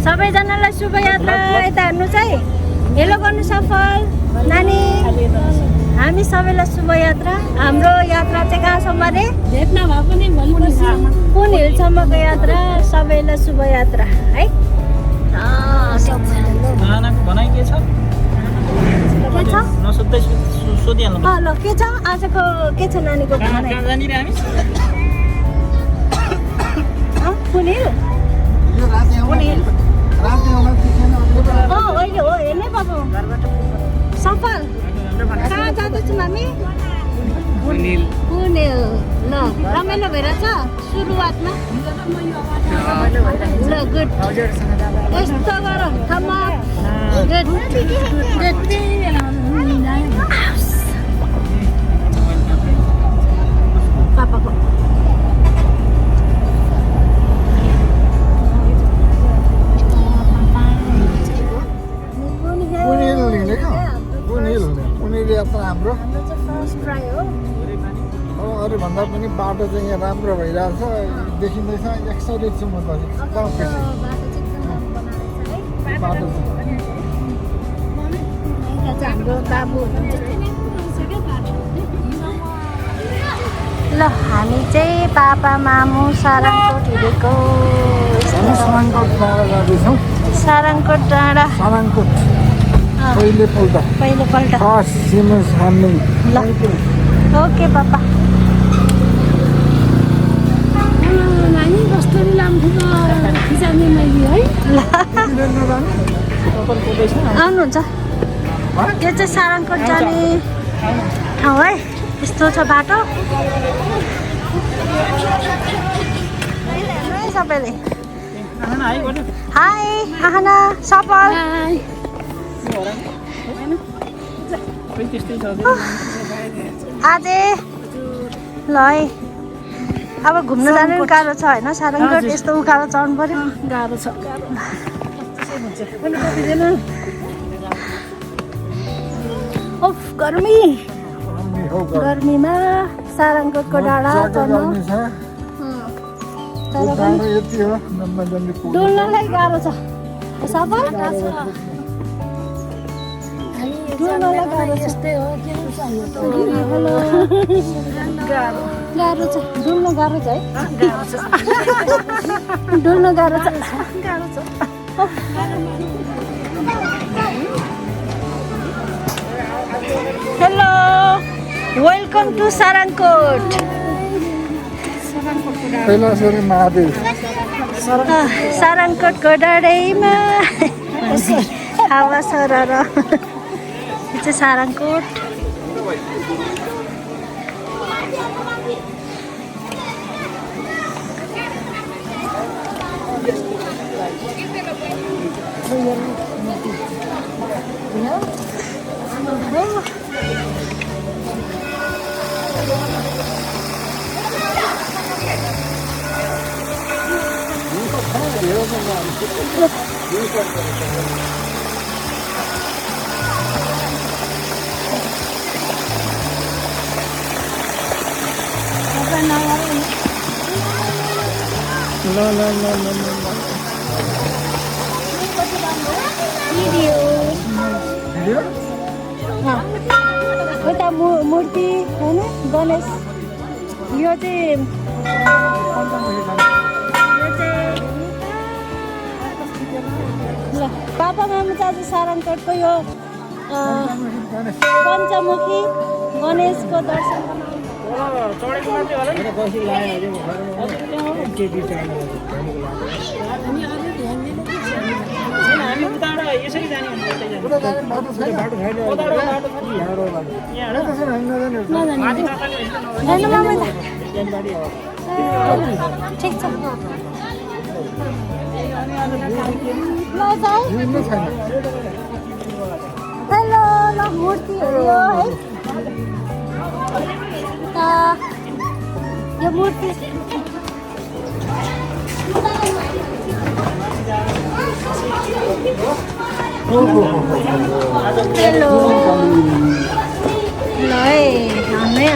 सबैजनालाई शुभयात्रा। यता हेर्नुहोस् है, हेलो गर्नु सफल नानी। हामी सबैलाई शुभयात्रा। हाम्रो यात्रा चाहिँ कहाँसम्म रे? भेट्न भए पनि कुन हिलसम्मको यात्रा? सबैलाई शुभयात्रा है। नानाको भनाइ के छ? के छ? नसोध्दै सोधिहाल्नु। ल के छ आजको? के छ नानीको भनाइ? कहाँ जाने रे हामी? कुन हिल? अहिले हो हेर्नै बाबु। सफल कहाँ जाँदैछौँ हामी? कुन हिल? ल रमाइलो भइरहेछ सुरुवातमा। ल गुड। यस्तो गर थम्मा। Good good. पापाको हाम्रो चाहिँ फर्स्ट ट्राई हो। अरू भन्दा पनि बाटो चाहिँ यहाँ राम्रो भइरहेछ, देखिँदैछ। एक्साइटेड छु म त। बाटो चाहिँ एकदम राम्रो बनाएको छ है। बाटो यता चाहिँ हाम्रो बाबु हुनुहुन्छ। ल हामी चाहिँ पापा मामु सारङकोट हिँडेको। सारङकोट डाँडा जाँदैछौँ। सारङकोट डाँडा पहिलोपल्ट फर्स्ट सिमन्स हान्ने। ल ओके पापा। नानी कस्तो लामखुट्टा खिचाउने मैले है। आउनुहुन्छ? यो चाहिँ सारङकोट जाने ठाउँ है। यस्तो छ बाटो। सबैले हाई आहना सफल। आजे ल है, अब घुम्न जानु पनि गाह्रो छ होइन? सारङकोट यस्तो उकालो चढ्नु पर्यो। गाह्रो छ ओफ गर्मी। गर्मीमा सारङकोटको डाँडा चढ्नु डुल्नलाई गाह्रो छ। सफल डुल्नलाई गाह्रो छ। गाह्रो छ डुल्न, गाह्रो छ है। डुल्न गाह्रो छ। Hello welcome to Sarangkot. सारङकोटको डाँडैमा हावा सरर। यो चाहिँ सारङकोट। उता मूर्ति होइन गणेश। यो चाहिँ ल पापा मामु चाहिँ आज सारङकोटको यो पञ्चमुखी गणेशको दर्शन यसरी जाने ठिक छ। हेलो ल मूर्तिहरू है। यो मूर्ति हेलो ल है हाम्रै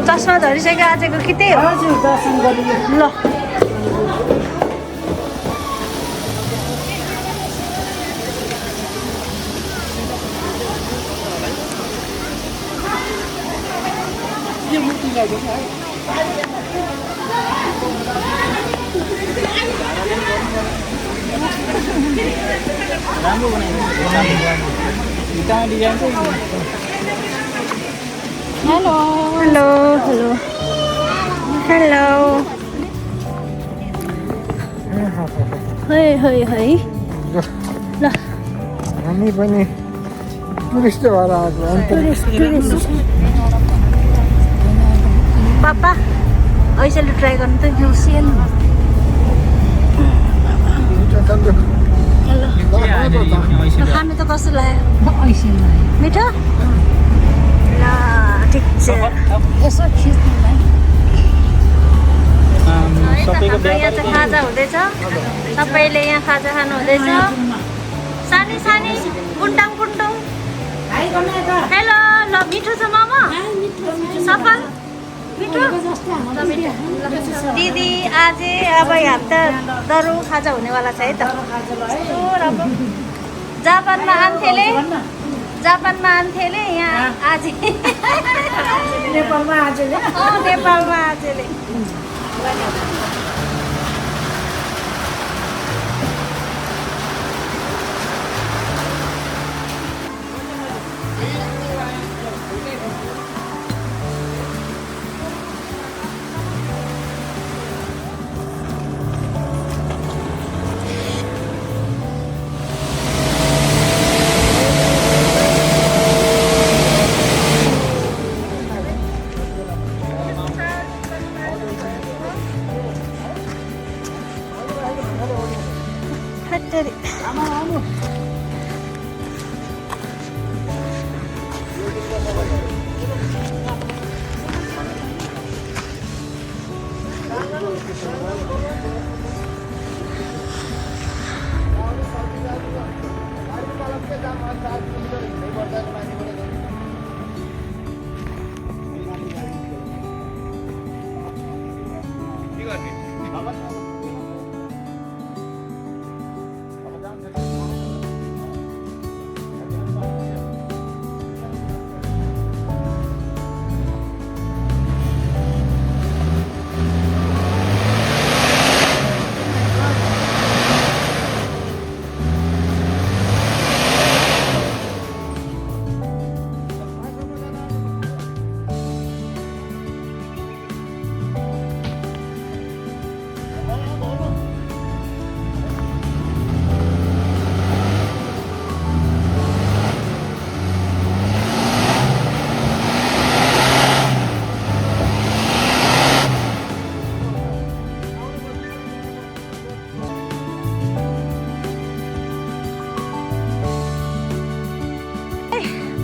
चस्मा धरिसक्यो आजको कि त्यही हो? ल राम्रो बनाइदिनु भित्तामा डिजाइन चाहिँ हेलो हेलो हेलो हेलो है है है ल हामी पनि टुरिस्ट भएर आएको अन्त टुरिस्ट पापा ऐसेले ट्राई गर्नु त सेल खानु त कस्तो लाग्यो मिठो ल ठिक छ यसो खिच्नुलाई सबैको हाम्रो यहाँ चाहिँ खाजा हुँदैछ सबैले यहाँ खाजा खानु हुँदैछ सानी सानी बुन्टाङ बुन्टुङ हेलो ल मिठो छ मोमो सफल मिठो दिदी आज अब यहाँ त दरु खाजा हुनेवाला छ है त कस्तो राम्रो जापानमा आन्थेले यहाँ आज नेपालमा आजले नेपालमा आजले हट्टेरी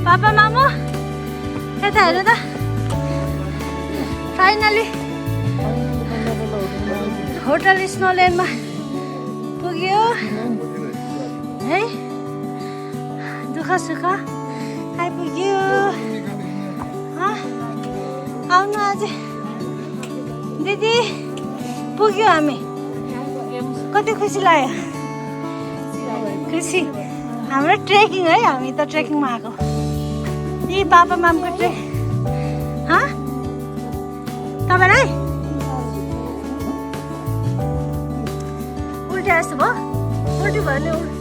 पापा मामु यता हेर्नु त फाइनली होटल स्नोल्यान्डमा पुग्यो है दुःख सुख आइपुग्यो आउनु आज दिदी पुग्यो हामी कति खुसी लाग्यो खुसी हाम्रो ट्रेकिङ है हामी त ट्रेकिङमा आएको यी पापा मामको ट्रेक तपाईँलाई उल्टा जस्तो भयो उल्टी भयो नि